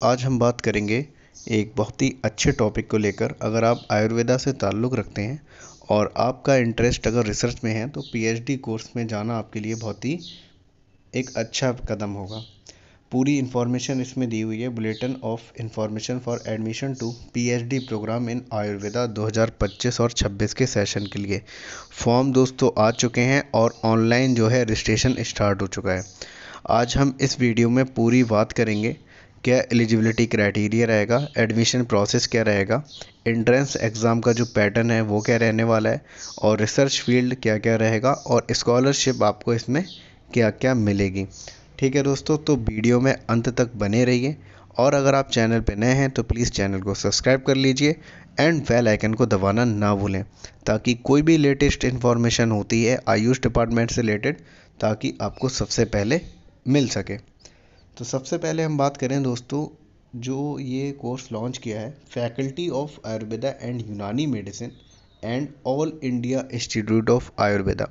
आज हम बात करेंगे एक बहुत ही अच्छे टॉपिक को लेकर। अगर आप आयुर्वेदा से ताल्लुक़ रखते हैं और आपका इंटरेस्ट अगर रिसर्च में है तो पीएचडी कोर्स में जाना आपके लिए बहुत ही एक अच्छा कदम होगा। पूरी इन्फॉर्मेशन इसमें दी हुई है। Bulletin of information for admission to PhD programme in Ayurveda 2025 और 26 के सेशन के लिए फॉर्म दोस्तों आ चुके हैं और ऑनलाइन जो है रजिस्ट्रेशन स्टार्ट हो चुका है। आज हम इस वीडियो में पूरी बात करेंगे क्या एलिजिबिलिटी क्राइटेरिया रहेगा, एडमिशन प्रोसेस क्या रहेगा, एंट्रेंस एग्ज़ाम का जो पैटर्न है वो क्या रहने वाला है और रिसर्च फील्ड क्या क्या रहेगा और स्कॉलरशिप आपको इसमें क्या क्या मिलेगी। ठीक है दोस्तों, तो वीडियो में अंत तक बने रहिए और अगर आप चैनल पर नए हैं तो प्लीज़ चैनल को सब्सक्राइब कर लीजिए एंड बेल आइकन को दबाना ना भूलें ताकि कोई भी लेटेस्ट इन्फॉर्मेशन होती है आयुष डिपार्टमेंट से रिलेटेड ताकि आपको सबसे पहले मिल सके। तो सबसे पहले हम बात करें दोस्तों, जो ये कोर्स लॉन्च किया है फैकल्टी ऑफ आयुर्वेदा एंड यूनानी medicine and all India institute of Ayurveda.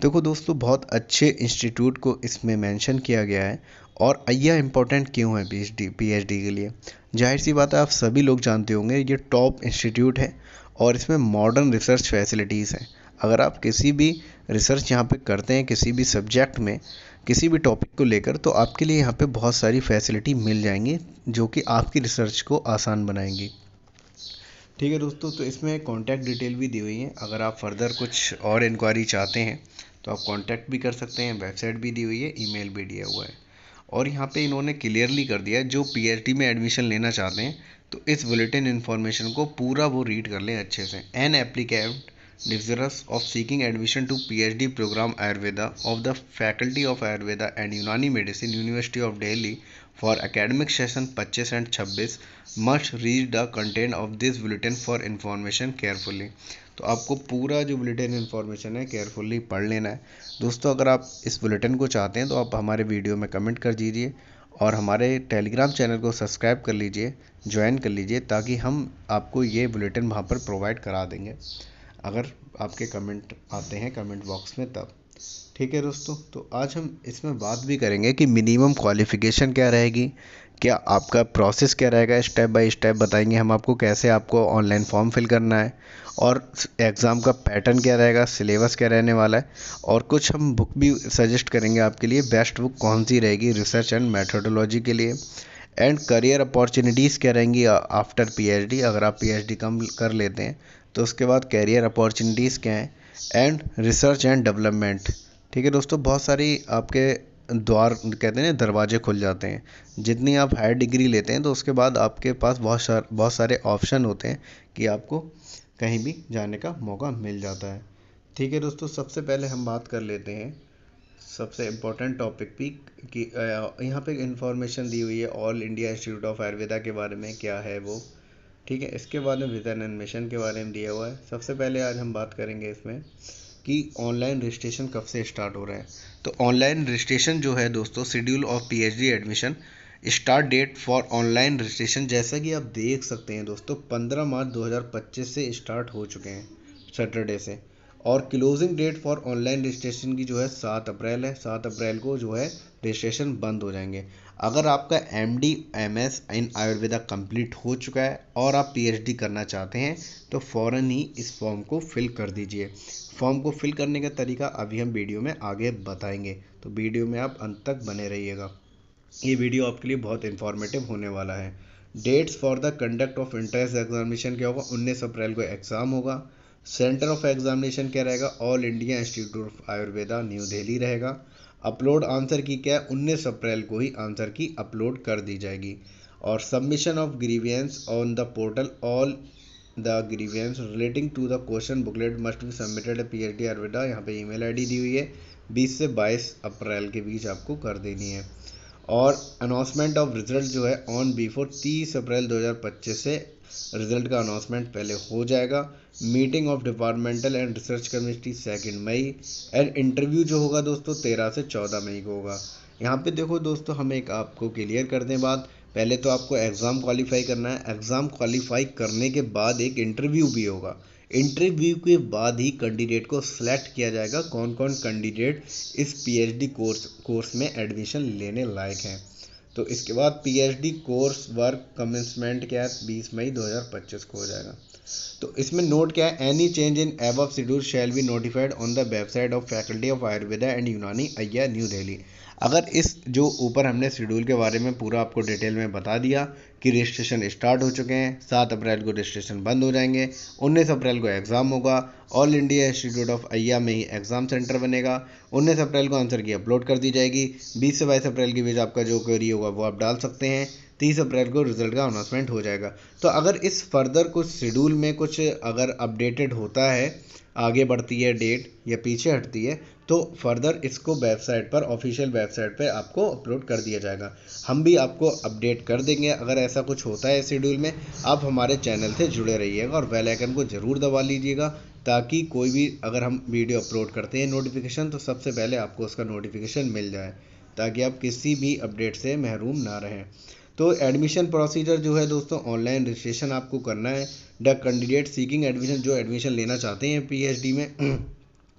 देखो दोस्तों, बहुत अच्छे इंस्टीट्यूट को इसमें मेंशन किया गया है और यह इम्पोर्टेंट क्यों है पीएचडी के लिए। जाहिर सी बात है, आप सभी लोग जानते होंगे ये टॉप इंस्टीट्यूट है और इसमें मॉडर्न रिसर्च फैसिलिटीज़ हैं। अगर आप किसी भी रिसर्च यहाँ पे करते हैं किसी भी सब्जेक्ट में किसी भी टॉपिक को लेकर तो आपके लिए यहाँ पे बहुत सारी फैसिलिटी मिल जाएंगी जो कि आपकी रिसर्च को आसान बनाएंगी। ठीक है दोस्तों, तो इसमें कॉन्टैक्ट डिटेल भी दी हुई है। अगर आप फर्दर कुछ और इंक्वायरी चाहते हैं तो आप कॉन्टैक्ट भी कर सकते हैं। वेबसाइट भी दी हुई है, ईमेल भी दिया हुआ है और यहाँ पे इन्होंने क्लियरली कर दिया है जो पीएचडी में एडमिशन लेना चाहते हैं तो इस बुलेटिन इन्फॉर्मेशन को पूरा वो रीड कर लें अच्छे से। An applicant desirous of seeking admission to PhD program Ayurveda of the Faculty of Ayurveda and Unani Medicine, University of Delhi for academic session 25 and 26 must read the content of this bulletin for information carefully। तो आपको पूरा जो bulletin information है carefully पढ़ लेना है दोस्तों। अगर आप इस बुलेटिन को चाहते हैं तो आप हमारे वीडियो में कमेंट कर दीजिए और हमारे टेलीग्राम चैनल को सब्सक्राइब कर लीजिए, ज्वाइन कर लीजिए ताकि हम आपको ये बुलेटिन वहाँ पर प्रोवाइड करा देंगे अगर आपके कमेंट आते हैं कमेंट बॉक्स में तब। ठीक है दोस्तों, तो आज हम इसमें बात भी करेंगे कि मिनिमम क्वालिफ़िकेशन क्या रहेगी, क्या आपका प्रोसेस क्या रहेगा, स्टेप बाय स्टेप बताएंगे हम आपको कैसे आपको ऑनलाइन फॉर्म फिल करना है और एग्ज़ाम का पैटर्न क्या रहेगा, सिलेबस क्या रहने वाला है और कुछ हम बुक भी सजेस्ट करेंगे आपके लिए। बेस्ट बुक कौन सी रहेगी रिसर्च एंड मेथोडोलॉजी के लिए एंड करियर अपॉर्चुनिटीज़ क्या रहेंगी आफ्टर पीएचडी। अगर आप पीएचडी कम कर लेते हैं तो उसके बाद कैरियर अपॉर्चुनिटीज़ क्या हैं एंड रिसर्च एंड डेवलपमेंट। ठीक है दोस्तों, बहुत सारी आपके द्वार कहते हैं दरवाजे खुल जाते हैं। जितनी आप हायर डिग्री लेते हैं तो उसके बाद आपके पास बहुत सारे ऑप्शन होते हैं कि आपको कहीं भी जाने का मौका मिल जाता है। ठीक है दोस्तों, सबसे पहले हम बात कर लेते हैं सबसे इम्पोर्टेंट टॉपिक भी कि यहाँ पे इंफॉर्मेशन दी हुई है all India institute of Ayurveda के बारे में क्या है वो। ठीक है, इसके बाद में विजन एंड मिशन के बारे में दिया हुआ है। सबसे पहले आज हम बात करेंगे इसमें कि ऑनलाइन रजिस्ट्रेशन कब से स्टार्ट हो रहा है। तो ऑनलाइन रजिस्ट्रेशन जो है दोस्तों, schedule of PhD admission start date for online registration जैसा कि आप देख सकते हैं दोस्तों 15 मार्च 2025 से स्टार्ट हो चुके हैं सैटरडे से और closing date for online registration की जो है 7 अप्रैल है। 7 अप्रैल को जो है रजिस्ट्रेशन बंद हो जाएंगे। अगर आपका एमडी एमएस इन आयुर्वेदा कंप्लीट हो चुका है और आप पीएचडी करना चाहते हैं तो फ़ौरन ही इस फॉर्म को फिल कर दीजिए। फॉर्म को फिल करने का तरीका अभी हम वीडियो में आगे बताएंगे, तो वीडियो में आप अंत तक बने रहिएगा। ये वीडियो आपके लिए बहुत इन्फॉर्मेटिव होने वाला है। Dates for the conduct of entrance examination क्या होगा, 19 अप्रैल को एग्ज़ाम होगा। सेंटर ऑफ एग्जामिनेशन क्या रहेगा, all India institute of Ayurveda new Delhi रहेगा। अपलोड आंसर की क्या है, 19 अप्रैल को ही आंसर की अपलोड कर दी जाएगी। और submission of grievances on the portal all the grievances relating to the question booklet must be submitted PhD Ayurveda. यहाँ पे ईमेल आईडी दी हुई है, 20 से 22 अप्रैल के बीच आपको कर देनी है। और अनाउंसमेंट ऑफ रिजल्ट जो है ऑन बिफोर 30 अप्रैल 2025 से रिजल्ट का अनाउंसमेंट पहले हो जाएगा। Meeting of departmental and research committee 2 मई एंड इंटरव्यू जो होगा दोस्तों 13 से 14 मई को होगा। यहाँ पे देखो दोस्तों, हम एक आपको क्लियर कर दें बात, पहले तो आपको एग्ज़ाम क्वालिफाई करना है। एग्ज़ाम क्वालिफाई करने के बाद एक इंटरव्यू भी होगा। इंटरव्यू के बाद ही कैंडिडेट को सिलेक्ट किया जाएगा कौन कौन कैंडिडेट इस पीएचडी कोर्स में एडमिशन लेने लायक हैं। तो इसके बाद पीएचडी कोर्स वर्क कमेंसमेंट क्या है, 20 मई 2025 को हो जाएगा। तो इसमें नोट क्या है, any change in above schedule shall be notified on the website of faculty of Ayurveda and यूनानी अय्या न्यू दिल्ली। अगर इस जो ऊपर हमने शेड्यूल के बारे में पूरा आपको डिटेल में बता दिया कि रजिस्ट्रेशन स्टार्ट हो चुके हैं, 7 अप्रैल को रजिस्ट्रेशन बंद हो जाएंगे, 19 अप्रैल को एग्ज़ाम होगा, ऑल इंडिया इंस्टीट्यूट ऑफ अय्या में ही एग्ज़ाम सेंटर बनेगा, 19 अप्रैल को आंसर की अपलोड कर दी जाएगी, 20 से 22 अप्रैल के बीच आपका जो क्वेरी होगा वो आप डाल सकते हैं, 30 अप्रैल को रिजल्ट का अनाउंसमेंट हो जाएगा। तो अगर इस फर्दर कुछ शेड्यूल में कुछ अगर अपडेटेड होता है, आगे बढ़ती है डेट या पीछे हटती है, तो फर्दर इसको वेबसाइट पर, ऑफिशियल वेबसाइट पर आपको अपलोड कर दिया जाएगा। हम भी आपको अपडेट कर देंगे अगर ऐसा कुछ होता है शेड्यूल में। आप हमारे चैनल से जुड़े रहिएगा और बेल आइकन को ज़रूर दबा लीजिएगा, ताकि कोई भी अगर हम वीडियो अपलोड करते हैं नोटिफिकेशन, तो सबसे पहले आपको उसका नोटिफिकेशन मिल जाए, ताकि आप किसी भी अपडेट से महरूम ना रहें। तो एडमिशन प्रोसीजर जो है दोस्तों, ऑनलाइन रजिस्ट्रेशन आपको करना है। द कैंडिडेट सीकिंग एडमिशन, जो एडमिशन लेना चाहते हैं पीएचडी में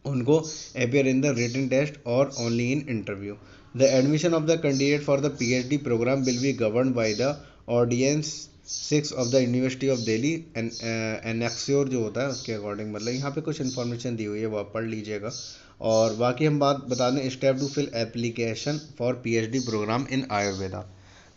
उनको appear in the written test और only in interview. The admission of the candidate for the PhD programme will be govern by the ordinance 6 of the university of Delhi annexure जो होता है उसके अकॉर्डिंग। मतलब यहाँ पे कुछ इन्फॉर्मेशन दी हुई है, वो आप पढ़ लीजिएगा। और बाकी हम बात बता दें, step to fill application for PhD programme in Ayurveda.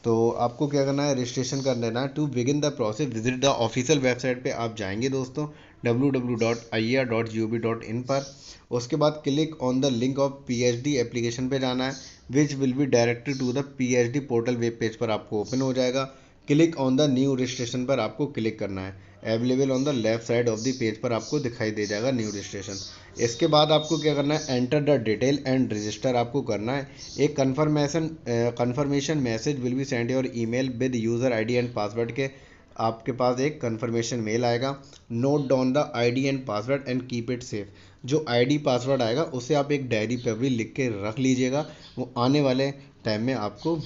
तो आपको क्या करना है, रजिस्ट्रेशन कर लेना है। To begin the process visit the official website पे आप जाएंगे दोस्तों, www.ayya.gov.in पर। उसके बाद click on the link of PhD application पे जाना है, which will be directed to the PhD portal web page पर आपको ओपन हो जाएगा। Click on the new registration पर आपको क्लिक करना है, available on the left side of the page पर आपको दिखाई दे जाएगा न्यू रजिस्ट्रेशन। इसके बाद आपको क्या करना है, enter the detail and register आपको करना है। एक conformation message will be send your email with user ID and password के आपके पास एक कन्फर्मेशन मेल आएगा। Note down the ID and password and keep it safe. जो आईडी पासवर्ड आएगा उसे आप एक डायरी पर भी लिख के रख लीजिएगा, वो आने वाले टाइम में आपको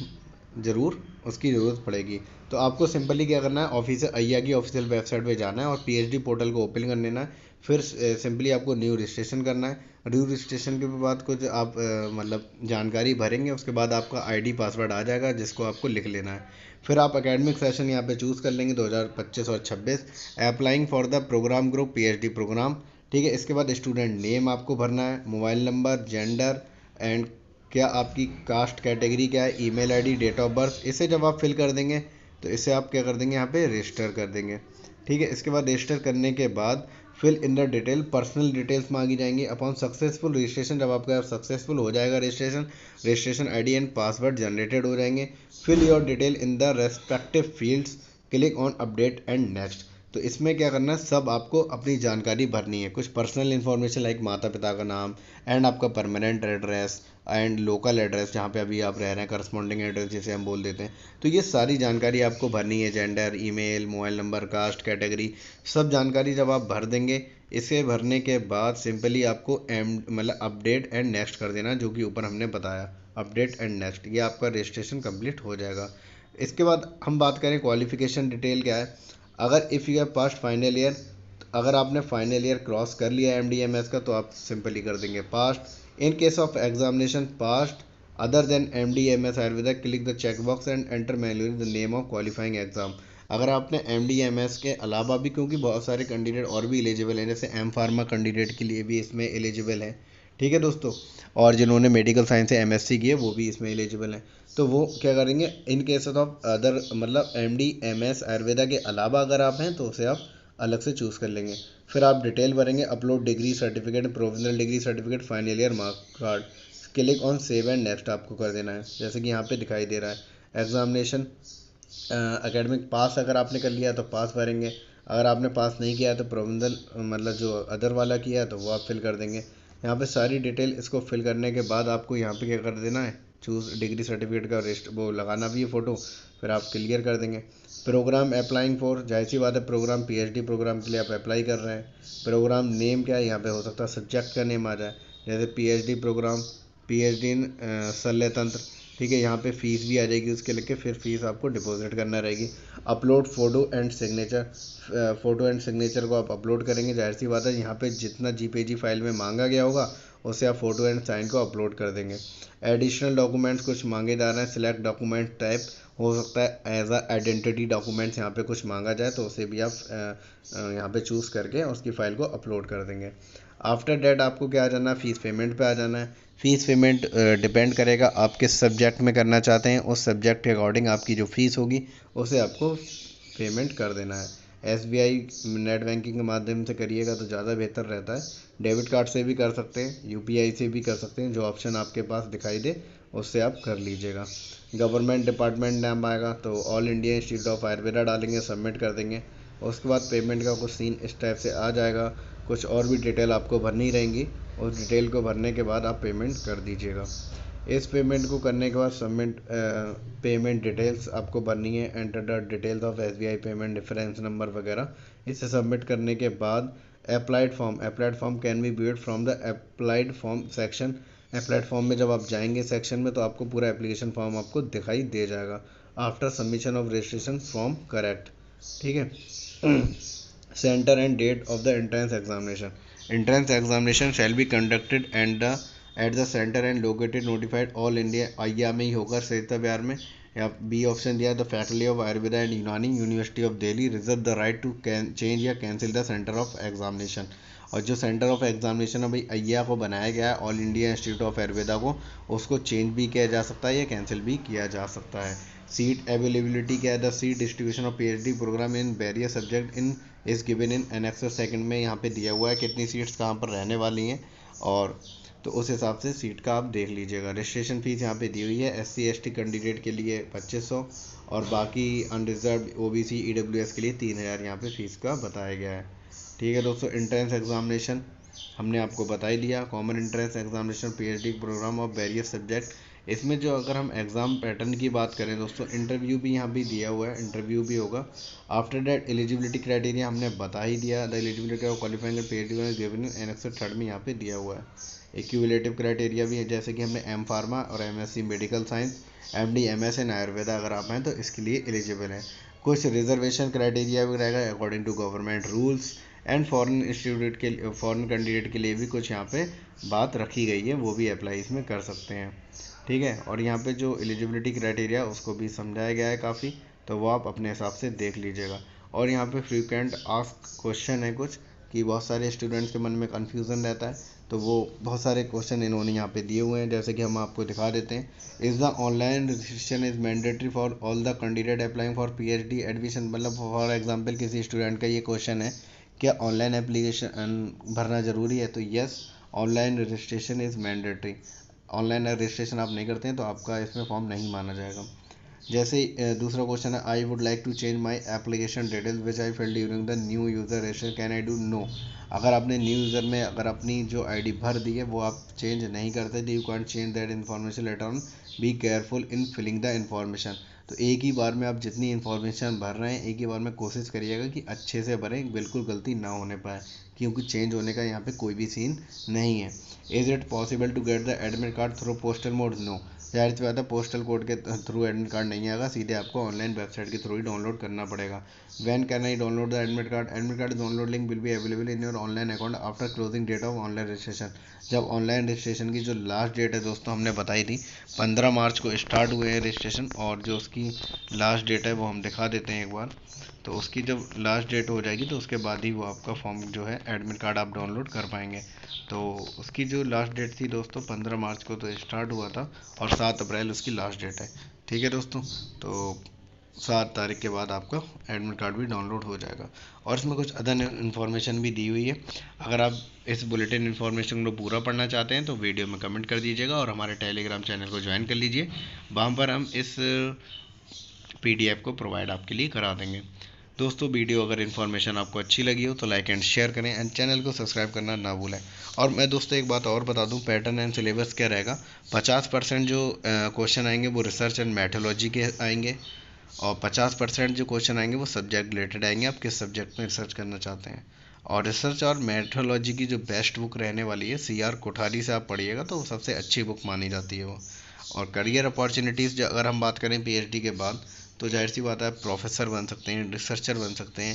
ज़रूर उसकी ज़रूरत पड़ेगी। तो आपको सिंपली क्या करना है, ऑफिस अय्या की ऑफिशियल वेबसाइट पे जाना है और पीएचडी पोर्टल को ओपन कर लेना है। फिर सिंपली आपको न्यू रजिस्ट्रेशन करना है। न्यू रजिस्ट्रेशन के बाद कुछ आप मतलब जानकारी भरेंगे, उसके बाद आपका आईडी पासवर्ड आ जाएगा जिसको आपको लिख लेना है। फिर आप एकेडमिक सेशन यहाँ पे चूज़ कर लेंगे 2025 और 26। Applying for the program group PhD program, ठीक है। इसके बाद स्टूडेंट नेम आपको भरना है, मोबाइल नंबर, जेंडर एंड क्या आपकी कास्ट कैटेगरी क्या है, email ID, date of birth. इसे जब आप फिल कर देंगे तो इसे आप क्या कर देंगे, यहाँ पे रजिस्टर कर देंगे, ठीक है। इसके बाद रजिस्टर करने के बाद fill in the detail, personal details मांगी जाएंगी। अपॉन सक्सेसफुल रजिस्ट्रेशन, जब आपका सक्सेसफुल हो जाएगा registration ID and password generated हो जाएंगे। Fill your detail in the respective fields, click on update and next. तो इसमें क्या करना है, सब आपको अपनी जानकारी भरनी है। कुछ पर्सनल इन्फॉर्मेशन लाइक माता पिता का नाम एंड आपका permanent address and local address जहाँ पे अभी आप रह रहे हैं, करस्पॉन्डिंग एड्रेस जिसे हम बोल देते हैं। तो ये सारी जानकारी आपको भरनी है, gender, email, mobile number, caste category, सब जानकारी जब आप भर देंगे। इसे भरने के बाद सिंपली आपको मतलब अपडेट एंड नेक्स्ट कर देना, जो कि ऊपर हमने बताया, अपडेट एंड नेक्स्ट। ये आपका रजिस्ट्रेशन कंप्लीट हो जाएगा। इसके बाद हम बात करें क्वालिफिकेशन डिटेल क्या है। अगर if you have past final year, अगर आपने फाइनल ईयर क्रॉस कर लिया एमडीएमएस का, तो आप सिंपली कर देंगे past. In case of examination past other than MDMS Ayurveda, click the check box and enter manually the name of qualifying exam. अगर आपने एमडीएमएस के अलावा भी, क्योंकि बहुत सारे कैंडिडेट और भी एलिजिबल हैं, जैसे एम फार्मा कैंडिडेट के लिए भी इसमें एलिजिबल है, ठीक है दोस्तों। और जिन्होंने मेडिकल साइंस से एमएससी की है वो भी इसमें एलिजिबल हैं। तो वो क्या करेंगे, इन केस ऑफ अदर मतलब एमडीएमएस आयुर्वेदा के अलावा अगर आप हैं तो उसे आप अलग से चूज़ कर लेंगे। फिर आप डिटेल भरेंगे, upload degree certificate, provisional degree certificate, final year mark card. Click on save and next आपको कर देना है, जैसे कि यहाँ पे दिखाई दे रहा है। एग्जामिनेशन एकेडमिक पास अगर आपने कर लिया तो पास भरेंगे, अगर आपने पास नहीं किया तो प्रोविजनल मतलब जो अदर वाला किया है तो वो आप फिल कर देंगे। यहाँ पे सारी डिटेल इसको फिल करने के बाद आपको यहाँ पे क्या कर देना है, चूज़ डिग्री सर्टिफिकेट का रेस्ट वो लगाना भी है फ़ोटो, फिर आप क्लियर कर देंगे। प्रोग्राम अप्लाइंग फॉर, जाहिर सी बात है प्रोग्राम पीएचडी प्रोग्राम के लिए आप अप्लाई कर रहे हैं। प्रोग्राम नेम क्या है, यहाँ पे हो सकता है सब्जेक्ट का नेम आ जाए, जैसे पीएचडी प्रोग्राम, पीएचडी इन शल्य तंत्र, ठीक है। यहाँ पे फ़ीस भी आ जाएगी उसके लेके, फिर फीस आपको डिपॉजिट करना रहेगी। Upload photo and signature, photo and signature को आप अपलोड करेंगे। जाहिर सी बात है यहाँ पे जितना जीपीजी फाइल में मांगा गया होगा उससे आप फ़ोटो एंड साइन को अपलोड कर देंगे। एडिशनल डॉक्यूमेंट्स कुछ मांगे जा रहे हैं, सिलेक्ट डॉक्यूमेंट टाइप, हो सकता है एज अ आइडेंटिटी डॉक्यूमेंट्स यहाँ पे कुछ मांगा जाए तो उसे भी आप यहाँ पे चूज़ करके उसकी फ़ाइल को अपलोड कर देंगे। आफ्टर डेट आपको क्या आ जाना है, फ़ीस पेमेंट पे आ जाना है। फ़ीस पेमेंट डिपेंड करेगा आप किस सब्जेक्ट में करना चाहते हैं, उस सब्जेक्ट के अकॉर्डिंग आपकी जो फ़ीस होगी उसे आपको पेमेंट कर देना है। SBI नेट बैंकिंग के माध्यम से करिएगा तो ज़्यादा बेहतर रहता है। डेबिट कार्ड से भी कर सकते हैं, UPI से भी कर सकते हैं, जो ऑप्शन आपके पास दिखाई दे उससे आप कर लीजिएगा। गवर्नमेंट डिपार्टमेंट नाम आएगा तो all India institute of Ayurveda डालेंगे, सबमिट कर देंगे। उसके बाद पेमेंट का कुछ सीन इस टाइप से आ जाएगा। कुछ और भी डिटेल आपको भरनी रहेंगी, उस डिटेल को भरने के बाद आप पेमेंट कर दीजिएगा। इस पेमेंट को करने के बाद सबमिट पेमेंट डिटेल्स आपको भरनी है, enter the details of SBI payment reference number वगैरह। इसे सबमिट करने के बाद applied form can be viewed from the applied form section. Applied form में जब आप जाएंगे सेक्शन में तो आपको पूरा एप्लीकेशन फॉर्म आपको दिखाई दे जाएगा। After submission of registration form correct, ठीक है। Centre and date of the entrance examination. Entrance examination shall be conducted at the centre and located notified all India, अय्या में ही होगा, सरिता विहार में। या बी ऑप्शन दिया, the faculty of Ayurveda and Unani, university of Delhi, reserve the right to change या cancel the centre of examination. और जो सेंटर ऑफ एग्जामिनेशन है भाई अय्या को बनाया गया है, all India institute of Ayurveda को, उसको चेंज भी किया जा सकता है या कैंसिल भी किया जा सकता है। सीट अवेलेबिलिटी क्या है, the seat distribution of PhD program in various subject in is given in annexure second में यहाँ पे दिया हुआ है कितनी सीट्स कहाँ पर रहने वाली हैं, और तो उस हिसाब से सीट का आप देख लीजिएगा। रजिस्ट्रेशन फ़ीस यहाँ पे दी हुई है, SC ST कैंडिडेट के लिए 2500 और बाकी अनरिजर्व OBC EWS के लिए 3000 यहाँ पे फीस का बताया गया है। ठीक है दोस्तों, एंट्रेंस एग्जामिनेशन हमने आपको बता ही दिया। Common entrance examination PhD program of various subject. इसमें जो अगर हम एग्ज़ाम पैटर्न की बात करें दोस्तों, इंटरव्यू भी यहाँ भी दिया हुआ है, इंटरव्यू भी होगा। आफ्टर दैट एलिजिबिलिटी क्राइटेरिया हमने बता ही दिया, the eligibility of qualifying PhD given in annexure third में यहाँ पे दिया हुआ है। एक्यूमुलेटिव क्राइटेरिया भी है, जैसे कि हमने M Pharma और MSc medical science, MD MS इन आयुर्वेदा अगर आप हैं तो इसके लिए एलिजिबल हैं। कुछ रिजर्वेशन क्राइटेरिया भी रहेगा according to government rules, and foreign institute के फॉरेन कैंडिडेट के लिए भी कुछ यहाँ पे बात रखी गई है, वो भी अप्लाई इसमें कर सकते हैं। ठीक है, और यहाँ पे जो एलिजिबिलिटी क्राइटेरिया उसको भी समझाया गया है काफ़ी, तो वो आप अपने हिसाब से देख लीजिएगा। और यहाँ पे फ्रीक्वेंट आस्क क्वेश्चन है कुछ, कि बहुत सारे स्टूडेंट्स के मन में कन्फ्यूज़न रहता है, तो वो बहुत सारे क्वेश्चन इन्होंने यहाँ पे दिए हुए हैं, जैसे कि हम आपको दिखा देते हैं। Is the online registration is mandatory for all the candidate applying for PhD admission. मतलब फॉर एग्जांपल किसी स्टूडेंट का ये क्वेश्चन है, क्या ऑनलाइन एप्लीकेशन भरना ज़रूरी है, तो yes, online registration is mandatory. Online registration आप नहीं करते हैं तो आपका इसमें फॉर्म नहीं माना जाएगा। जैसे दूसरा क्वेश्चन है, I would like to change my application details which I fill during the new user registration, can I do, no. अगर आपने न्यू यूज़र में अगर अपनी जो ID भर दी है वो आप चेंज नहीं करते, तो you can change that information later on, be careful in filling the information. तो एक ही बार में आप जितनी इन्फॉर्मेशन भर रहे हैं एक ही बार में कोशिश करिएगा कि अच्छे से भरें, बिल्कुल गलती ना होने पाए, क्योंकि चेंज होने का यहाँ पे कोई भी सीन नहीं है। Is it possible to get the admit card through postal mode, no. जाहिर सी बात है पोस्टल कोड के थ्रू एडमिट कार्ड नहीं आएगा, सीधे आपको ऑनलाइन वेबसाइट के थ्रू ही डाउनलोड करना पड़ेगा। When can I download the admit card, admit card download link will be available in your online account after closing date of online registration. जब ऑनलाइन रजिस्ट्रेशन की जो लास्ट डेट है दोस्तों हमने बताई थी, 15 मार्च को स्टार्ट हुए हैं रजिस्ट्रेशन, और जो उसकी लास्ट डेट है वो हम दिखा देते हैं एक बार। तो उसकी जब लास्ट डेट हो जाएगी तो उसके बाद ही वो आपका फॉर्म जो है एडमिट कार्ड आप डाउनलोड कर पाएंगे। तो उसकी जो लास्ट डेट थी दोस्तों 15 मार्च को तो स्टार्ट हुआ था, और 7 अप्रैल उसकी लास्ट डेट है। ठीक है दोस्तों, तो 7 तारीख के बाद आपका एडमिट कार्ड भी डाउनलोड हो जाएगा। और इसमें कुछ अदर इन्फॉर्मेशन भी दी हुई है। अगर आप इस बुलेटिन इन्फॉर्मेशन को पूरा पढ़ना चाहते हैं तो वीडियो में कमेंट कर दीजिएगा, और हमारे टेलीग्राम चैनल को ज्वाइन कर लीजिए, वहाँ पर हम इस PDF को प्रोवाइड आपके लिए करा देंगे। दोस्तों वीडियो अगर इन्फॉर्मेशन आपको अच्छी लगी हो तो लाइक एंड शेयर करें, एंड चैनल को सब्सक्राइब करना ना भूलें। और मैं दोस्तों एक बात और बता दूं, पैटर्न एंड सिलेबस क्या रहेगा। 50% जो क्वेश्चन आएंगे वो रिसर्च एंड मैथोलॉजी के आएंगे, और 50% जो क्वेश्चन आएंगे वो सब्जेक्ट रिलेटेड आएंगे, आप किस सब्जेक्ट में रिसर्च करना चाहते हैं। और रिसर्च और मैथोलॉजी की जो बेस्ट बुक रहने वाली है CR कोठारी से आप पढ़िएगा, तो वो सबसे अच्छी बुक मानी जाती है वो। और करियर अपॉर्चुनिटीज़ जो अगर हम बात करें PhD के बाद, तो जाहिर सी बात है आप प्रोफेसर बन सकते हैं, रिसर्चर बन सकते हैं,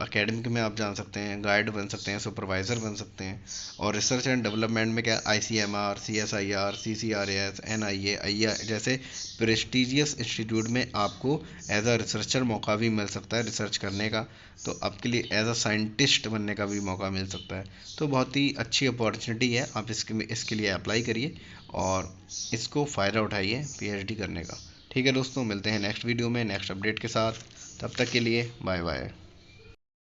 एकेडमिक में आप जान सकते हैं, गाइड बन सकते हैं, सुपरवाइज़र बन सकते हैं। और रिसर्च एंड डेवलपमेंट में क्या ICMR, CSIR, CCRAS, NIA, IIA जैसे प्रेस्टिजियस इंस्टीट्यूट में आपको एज अ रिसर्चर मौका भी मिल सकता है रिसर्च करने का। तो आपके लिए एज अ साइंटिस्ट बनने का भी मौका मिल सकता है। तो बहुत ही अच्छी अपॉर्चुनिटी है, आप इसके लिए अप्लाई करिए और इसको फ़ायदा उठाइए PhD करने का। ठीक है दोस्तों, मिलते हैं नेक्स्ट वीडियो में नेक्स्ट अपडेट के साथ। तब तक के लिए बाय बाय।